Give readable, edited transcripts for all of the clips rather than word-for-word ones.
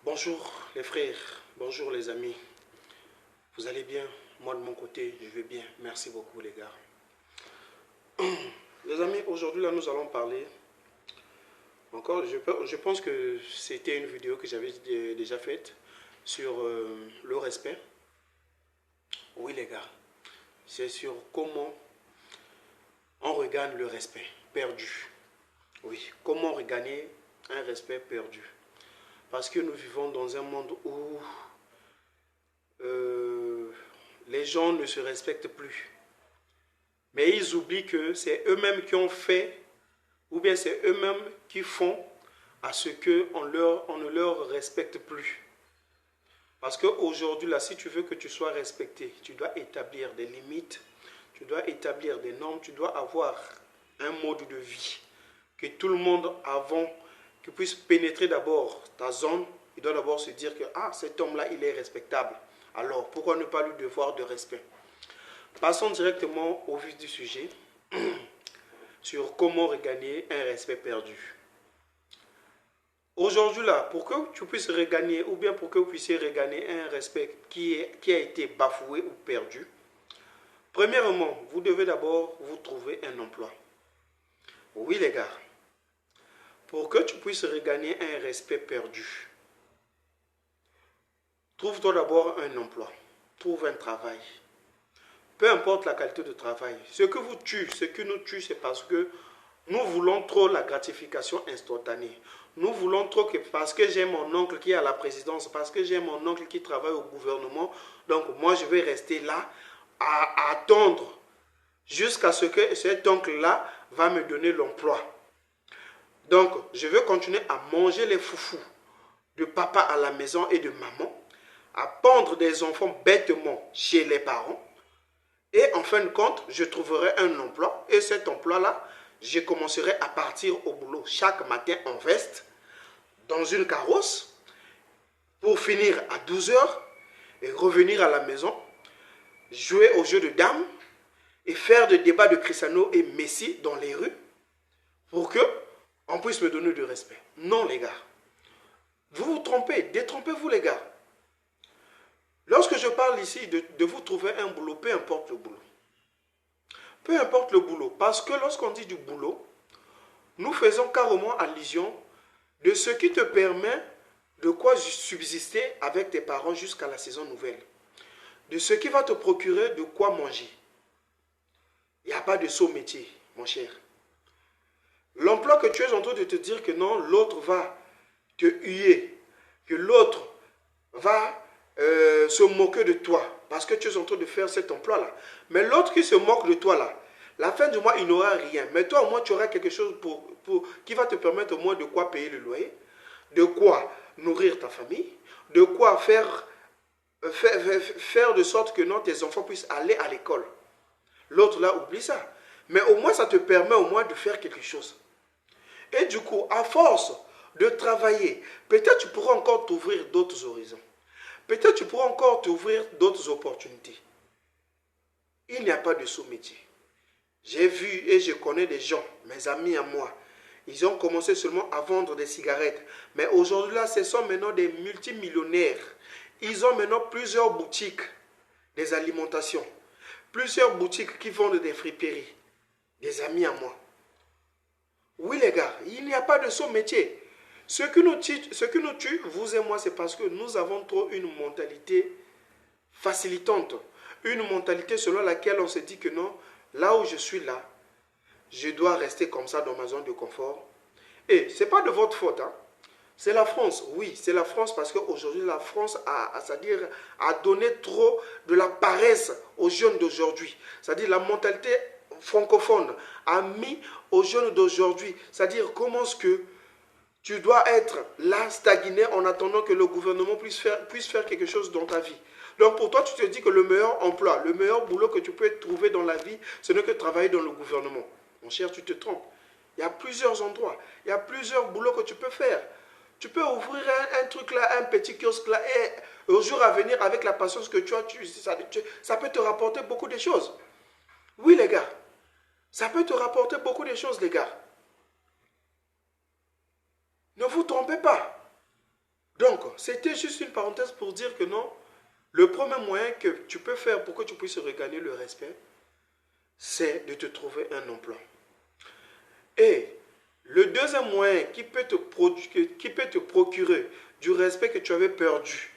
Bonjour les frères, bonjour les amis. Vous allez bien? Moi de mon côté, je vais bien. Merci beaucoup les gars. Les amis, aujourd'hui là nous allons parler. Encore, je pense que c'était une vidéo que j'avais déjà faite sur le respect. Oui les gars, c'est sur comment on regagne le respect perdu. Oui, comment regagner un respect perdu. Parce que nous vivons dans un monde où les gens ne se respectent plus. Mais ils oublient que c'est eux-mêmes qui ont fait, ou bien c'est eux-mêmes qui font à ce qu'on ne leur respecte plus. Parce qu'aujourd'hui, là, si tu veux que tu sois respecté, tu dois établir des limites, tu dois établir des normes, tu dois avoir un mode de vie. Que tout le monde, avant qu'il puisse pénétrer d'abord ta zone, il doit d'abord se dire que ah, cet homme-là, il est respectable. Alors, pourquoi ne pas lui devoir de respect? Passons directement au vif du sujet sur comment regagner un respect perdu. Aujourd'hui là, pour que tu puisses regagner ou bien pour que vous puissiez regagner un respect qui a été bafoué ou perdu, premièrement, vous devez d'abord vous trouver un emploi. Oui les gars, pour que tu puisses regagner un respect perdu, trouve-toi d'abord un emploi, trouve un travail. Peu importe la qualité de travail. Ce que vous tue, ce qui nous tue, c'est parce que nous voulons trop la gratification instantanée. Nous voulons trop que parce que j'ai mon oncle qui est à la présidence, parce que j'ai mon oncle qui travaille au gouvernement, donc moi je vais rester là à attendre jusqu'à ce que cet oncle-là va me donner l'emploi. Donc je veux continuer à manger les foufous de papa à la maison et de maman, à pendre des enfants bêtement chez les parents. Et en fin de compte, je trouverai un emploi. Et cet emploi-là, je commencerai à partir au boulot chaque matin en veste, dans une carrosse, pour finir à 12 heures et revenir à la maison, jouer au jeu de dames et faire des débats de Cristiano et Messi dans les rues pour qu'on puisse me donner du respect. Non, les gars. Vous vous trompez. Détrompez-vous, les gars. Lorsque je parle ici de vous trouver un boulot, peu importe le boulot. Peu importe le boulot. Parce que lorsqu'on dit du boulot, nous faisons carrément allusion de ce qui te permet de quoi subsister avec tes parents jusqu'à la saison nouvelle. De ce qui va te procurer de quoi manger. Il n'y a pas de saut métier, mon cher. L'emploi que tu es en train de te dire que non, l'autre va te huer, que l'autre va se moquer de toi parce que tu es en train de faire cet emploi-là. Mais l'autre qui se moque de toi là, la fin du mois, il n'aura rien. Mais toi, au moins, tu auras quelque chose qui va te permettre au moins de quoi payer le loyer, de quoi nourrir ta famille, de quoi faire de sorte que non, tes enfants puissent aller à l'école. L'autre là, oublie ça. Mais au moins, ça te permet au moins de faire quelque chose. Et du coup, à force de travailler, peut-être tu pourras encore t'ouvrir d'autres horizons. Peut-être tu pourras encore t'ouvrir d'autres opportunités. Il n'y a pas de sous-métier. J'ai vu et je connais des gens, mes amis à moi, ils ont commencé seulement à vendre des cigarettes. Mais aujourd'hui, là, ce sont maintenant des multimillionnaires. Ils ont maintenant plusieurs boutiques, des alimentations, plusieurs boutiques qui vendent des friperies. Des amis à moi. Oui, les gars, il n'y a pas de sous-métier. Ce qui nous tue, vous et moi, c'est parce que nous avons trop une mentalité facilitante. Une mentalité selon laquelle on se dit que non, là où je suis là, je dois rester comme ça dans ma zone de confort. Et ce n'est pas de votre faute. Hein. C'est la France. Oui, c'est la France parce qu'aujourd'hui, la France a donné trop de la paresse aux jeunes d'aujourd'hui. C'est-à-dire la mentalité francophone a mis aux jeunes d'aujourd'hui. C'est-à-dire comment est-ce que tu dois être là, stagné, en attendant que le gouvernement puisse faire quelque chose dans ta vie. Donc pour toi, tu te dis que le meilleur emploi, le meilleur boulot que tu peux trouver dans la vie, ce n'est que travailler dans le gouvernement. Mon cher, tu te trompes. Il y a plusieurs endroits, il y a plusieurs boulots que tu peux faire. Tu peux ouvrir un truc là, un petit kiosque là, et au jour à venir, avec la patience que tu as, ça peut te rapporter beaucoup de choses. Oui les gars, ça peut te rapporter beaucoup de choses les gars. Ne vous trompez pas. Donc, c'était juste une parenthèse pour dire que non, le premier moyen que tu peux faire pour que tu puisses regagner le respect, c'est de te trouver un emploi. Et le deuxième moyen qui peut te procurer du respect que tu avais perdu,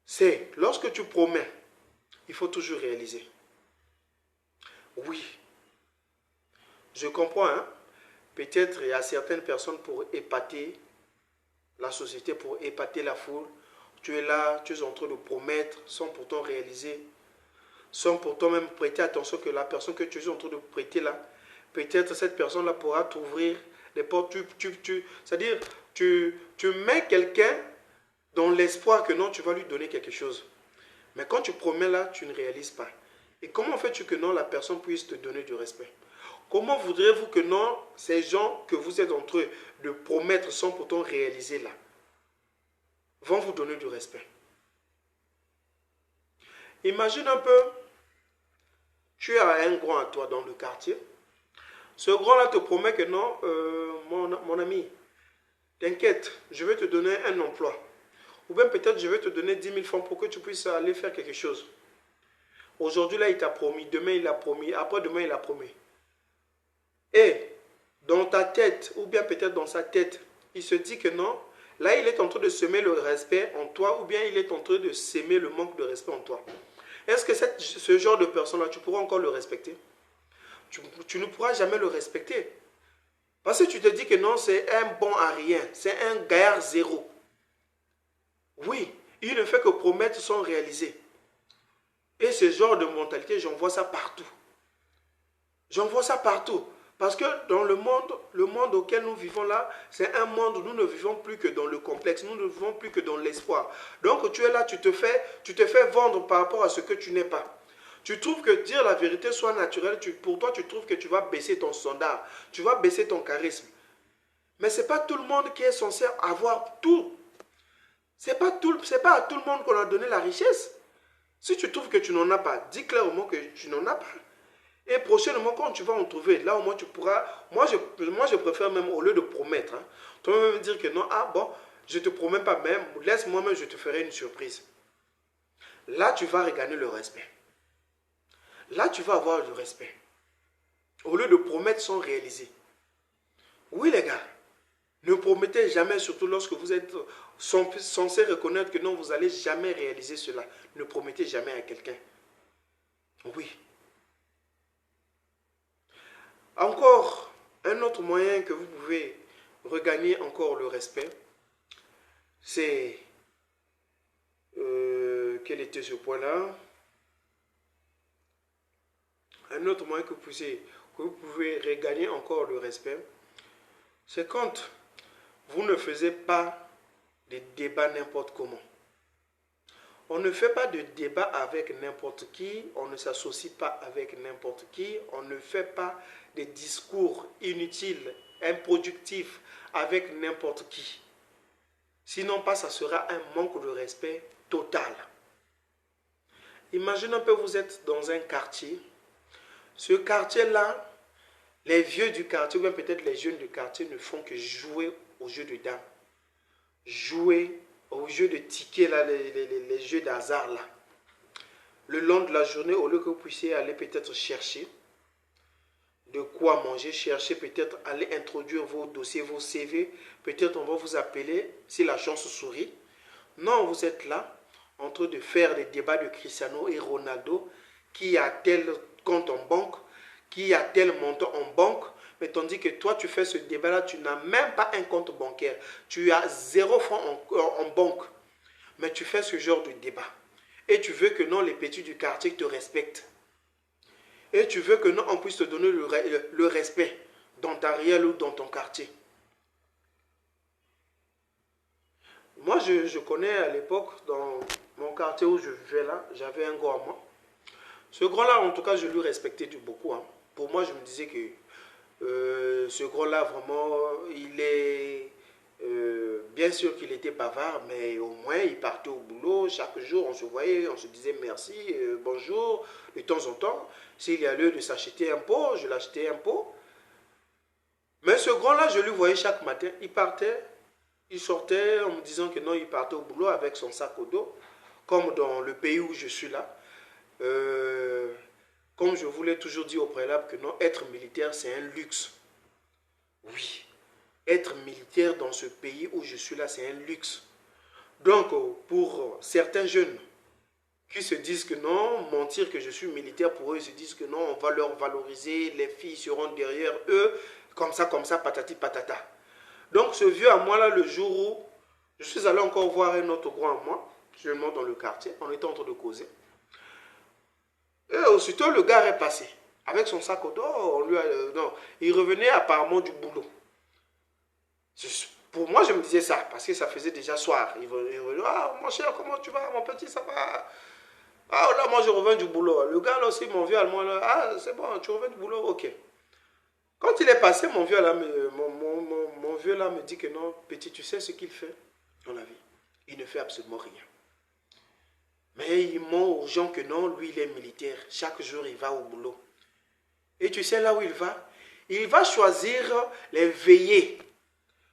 c'est lorsque tu promets, il faut toujours réaliser. Oui, je comprends, hein? Peut-être il y a certaines personnes pour épater la société, pour épater la foule. Tu es là, tu es en train de promettre sans pourtant réaliser, sans pourtant même prêter attention que la personne que tu es en train de prêter là, peut-être cette personne-là pourra t'ouvrir les portes. C'est-à-dire, tu mets quelqu'un dans l'espoir que non, tu vas lui donner quelque chose. Mais quand tu promets là, tu ne réalises pas. Et comment fais-tu que non, la personne puisse te donner du respect? Comment voudrez-vous que non, ces gens que vous êtes en train de promettre sans pourtant réaliser là, vont vous donner du respect? Imagine un peu, tu as un grand à toi dans le quartier. Ce grand-là te promet que non, mon ami, t'inquiète, je vais te donner un emploi. Ou bien peut-être je vais te donner 10 000 francs pour que tu puisses aller faire quelque chose. Aujourd'hui, là, il t'a promis. Demain, il a promis. Après-demain, il a promis. Et dans ta tête, ou bien peut-être dans sa tête, il se dit que non, là, il est en train de semer le respect en toi, ou bien il est en train de s'aimer le manque de respect en toi. Est-ce que ce genre de personne-là, tu pourras encore le respecter? Tu ne pourras jamais le respecter. Parce que tu te dis que non, c'est un bon à rien. C'est un gaillard zéro. Oui, il ne fait que promettre sans réaliser. Et ce genre de mentalité, j'en vois ça partout. J'en vois ça partout. Parce que dans le monde auquel nous vivons là, c'est un monde où nous ne vivons plus que dans le complexe, nous ne vivons plus que dans l'espoir. Donc tu es là, tu te fais vendre par rapport à ce que tu n'es pas. Tu trouves que dire la vérité soit naturel, pour toi tu trouves que tu vas baisser ton standard, tu vas baisser ton charisme. Mais ce n'est pas tout le monde qui est censé avoir tout. Ce n'est pas à tout le monde qu'on a donné la richesse. Si tu trouves que tu n'en as pas, dis clairement que tu n'en as pas. Et prochainement, quand tu vas en trouver, là au moins tu pourras... Moi, je préfère même, au lieu de promettre, hein, toi-même dire que non, ah bon, je ne te promets pas même, laisse-moi même, je te ferai une surprise. Là, tu vas regagner le respect. Là, tu vas avoir du respect. Au lieu de promettre sans réaliser. Oui, les gars, ne promettez jamais, surtout lorsque vous êtes censé reconnaître que non, vous n'allez jamais réaliser cela. Ne promettez jamais à quelqu'un. Oui. Encore, un autre moyen que vous pouvez regagner encore le respect, c'est... quel était ce point-là? Un autre moyen que vous pouvez regagner encore le respect, c'est quand vous ne faites pas de débats n'importe comment. On ne fait pas de débat avec n'importe qui, on ne s'associe pas avec n'importe qui, on ne fait pas des discours inutiles, improductifs avec n'importe qui. Sinon, ça sera un manque de respect total. Imagine un peu, vous êtes dans un quartier. Ce quartier-là, les vieux du quartier, ou bien peut-être les jeunes du quartier ne font que jouer aux jeux de dames. Jouer aux jeux de tickets, là, les jeux d'hasard. Là. Le long de la journée, au lieu que vous puissiez aller peut-être chercher de quoi manger, chercher peut-être aller introduire vos dossiers, vos CV, peut-être on va vous appeler si la chance sourit. Non, vous êtes là en train de faire des débats de Cristiano et Ronaldo, qui a tel compte en banque, qui a tel montant en banque, mais tandis que toi tu fais ce débat-là, tu n'as même pas un compte bancaire, tu as 0 francs en banque, mais tu fais ce genre de débat. Et tu veux que non, les petits du quartier te respectent. Et tu veux que non, on puisse te donner le respect dans ta réelle ou dans ton quartier. Moi, je connais à l'époque, dans mon quartier où je vivais là, j'avais un gars à moi. Ce gars-là, en tout cas, je lui respectais beaucoup. Hein. Pour moi, je me disais que ce gars-là, vraiment, il est... bien sûr qu'il était bavard, mais au moins, il partait au boulot. Chaque jour, on se voyait, on se disait merci, bonjour, de temps en temps. S'il y a lieu de s'acheter un pot, je l'achetais un pot. Mais ce gars-là, je lui voyais chaque matin, il partait. Il sortait en me disant que non, il partait au boulot avec son sac au dos, comme dans le pays où je suis là. Euh, Comme je vous l'ai toujours dit au préalable que non, être militaire, c'est un luxe. Oui, être militaire dans ce pays où je suis là, c'est un luxe. Donc, pour certains jeunes qui se disent que non, mentir que je suis militaire, pour eux, ils se disent que non, on va leur valoriser, les filles seront derrière eux, comme ça, patati patata. Donc, ce vieux à moi là, le jour où je suis allé encore voir un autre grand à moi, seulement dans le quartier, on était en train de causer. Et aussitôt, le gars est passé. Avec son sac au dos, non, il revenait apparemment du boulot. Pour moi, je me disais ça, parce que ça faisait déjà soir. Il revenait, ah, mon cher, comment tu vas, mon petit, ça va? Ah, là, moi, je reviens du boulot. Le gars, là aussi, mon vieux allemand, là, ah, c'est bon, tu reviens du boulot, ok. Quand il est passé, mon vieux, là, mon vieux, là, me dit que non, petit, tu sais ce qu'il fait dans la vie? Il ne fait absolument rien. Mais il ment aux gens que non, lui, il est militaire. Chaque jour, il va au boulot. Et tu sais là où il va? Il va choisir les veillées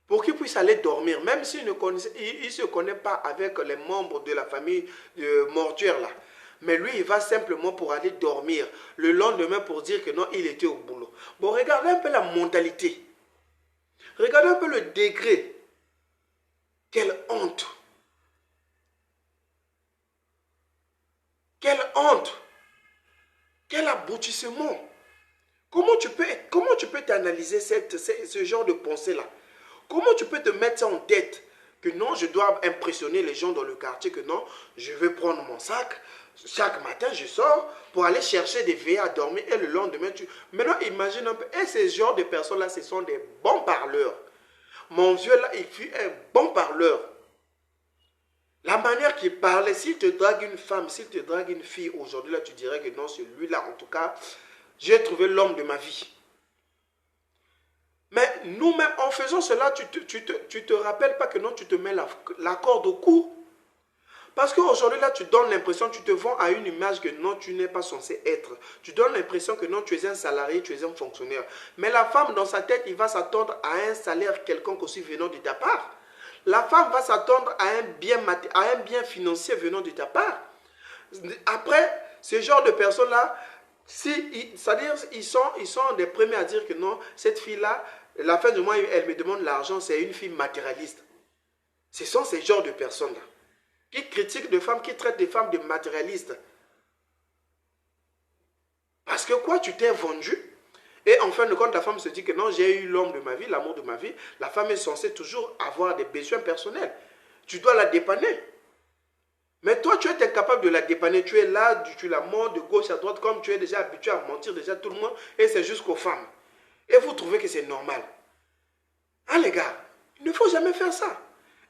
pour qu'il puisse aller dormir, même s'il ne se connaît pas avec les membres de la famille mortuaire là. Mais lui, il va simplement pour aller dormir le lendemain pour dire que non, il était au boulot. Bon, regardez un peu la mentalité. Regardez un peu le degré. Quelle honte. Quelle honte. Quel aboutissement. Comment tu peux t'analyser ce genre de pensée-là? Comment tu peux te mettre ça en tête? Que non, je dois impressionner les gens dans le quartier, que non, je vais prendre mon sac, chaque matin je sors pour aller chercher des veillées à dormir et le lendemain tu... Maintenant imagine un peu, et ces genres de personnes-là, ce sont des bons parleurs. Mon vieux là, il fut un bon parleur. La manière qu'il parlait, s'il te drague une femme, s'il te drague une fille, aujourd'hui là, tu dirais que non, celui-là, en tout cas, j'ai trouvé l'homme de ma vie. Mais nous-mêmes, en faisant cela, tu te rappelles pas que non, tu te mets la corde au cou. Parce qu'aujourd'hui, là, tu donnes l'impression, tu te vends à une image que non, tu n'es pas censé être. Tu donnes l'impression que non, tu es un salarié, tu es un fonctionnaire. Mais la femme, dans sa tête, il va s'attendre à un salaire quelconque aussi venant de ta part. La femme va s'attendre à un bien financier venant de ta part. Après, ce genre de personnes-là, c'est-à-dire ils sont des premiers à dire que non, cette fille-là, la fin du mois, elle me demande l'argent, c'est une fille matérialiste. Ce sont ces genres de personnes-là qui critiquent des femmes, qui traitent des femmes de matérialistes. Parce que quoi, tu t'es vendu. Et en fin de compte, la femme se dit que non, j'ai eu l'homme de ma vie, l'amour de ma vie. La femme est censée toujours avoir des besoins personnels. Tu dois la dépanner. Mais toi, tu es incapable de la dépanner. Tu es là, tu la montes de gauche à droite, comme tu es déjà habitué à mentir déjà tout le monde. Et c'est jusqu'aux femmes. Et vous trouvez que c'est normal. Hein les gars, il ne faut jamais faire ça.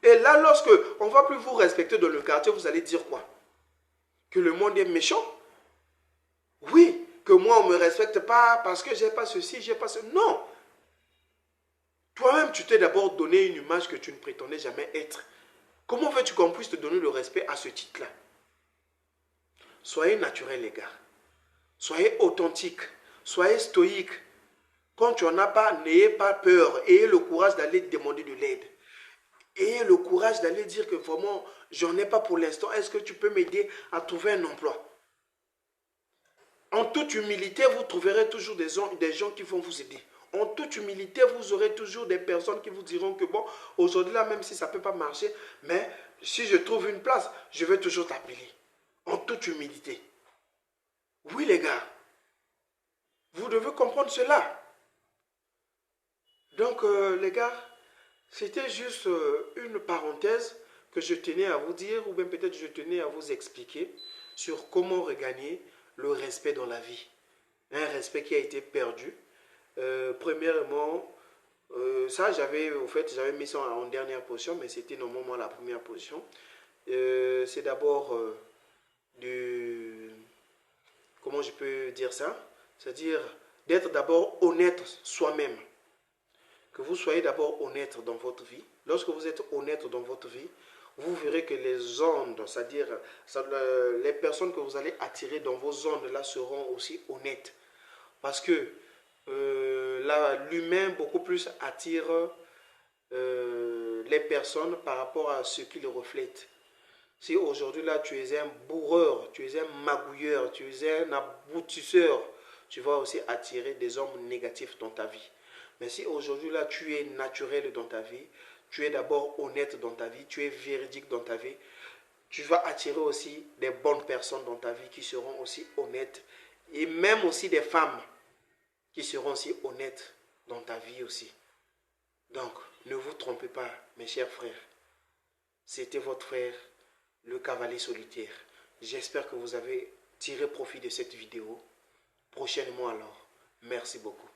Et là, lorsque on ne va plus vous respecter dans le quartier, vous allez dire quoi? Que le monde est méchant? Oui, que moi on ne me respecte pas parce que j'ai pas ceci, j'ai pas ce... Non. Toi-même, tu t'es d'abord donné une image que tu ne prétendais jamais être. Comment veux-tu qu'on puisse te donner le respect à ce titre-là? Soyez naturel, les gars. Soyez authentique. Soyez stoïque. Quand tu n'en as pas, n'ayez pas peur. Ayez le courage d'aller demander de l'aide. Ayez le courage d'aller dire que vraiment, j'en ai pas pour l'instant. Est-ce que tu peux m'aider à trouver un emploi? En toute humilité, vous trouverez toujours des gens qui vont vous aider. En toute humilité, vous aurez toujours des personnes qui vous diront que bon, aujourd'hui là, même si ça ne peut pas marcher, mais si je trouve une place, je vais toujours t'appeler. En toute humilité. Oui les gars, vous devez comprendre cela. Donc les gars, c'était juste une parenthèse que je tenais à vous dire, ou bien peut-être je tenais à vous expliquer sur comment regagner le respect dans la vie. Un respect qui a été perdu. Premièrement, ça j'avais mis ça en dernière position, mais c'était normalement la première position. C'est d'abord comment je peux dire ça? C'est-à-dire d'être d'abord honnête soi-même. Que vous soyez d'abord honnête dans votre vie. Lorsque vous êtes honnête dans votre vie, vous verrez que les ondes, c'est-à-dire les personnes que vous allez attirer dans vos ondes là seront aussi honnêtes. Parce que l'humain beaucoup plus attire les personnes par rapport à ce qu'ils reflètent. Si aujourd'hui là tu es un bourreur, tu es un magouilleur, tu es un aboutisseur, tu vas aussi attirer des hommes négatifs dans ta vie. Mais si aujourd'hui là tu es naturel dans ta vie, tu es d'abord honnête dans ta vie, tu es véridique dans ta vie, tu vas attirer aussi des bonnes personnes dans ta vie qui seront aussi honnêtes et même aussi des femmes qui seront aussi honnêtes dans ta vie aussi. Donc, ne vous trompez pas, mes chers frères. C'était votre frère, le cavalier solitaire. J'espère que vous avez tiré profit de cette vidéo. Prochainement alors. Merci beaucoup.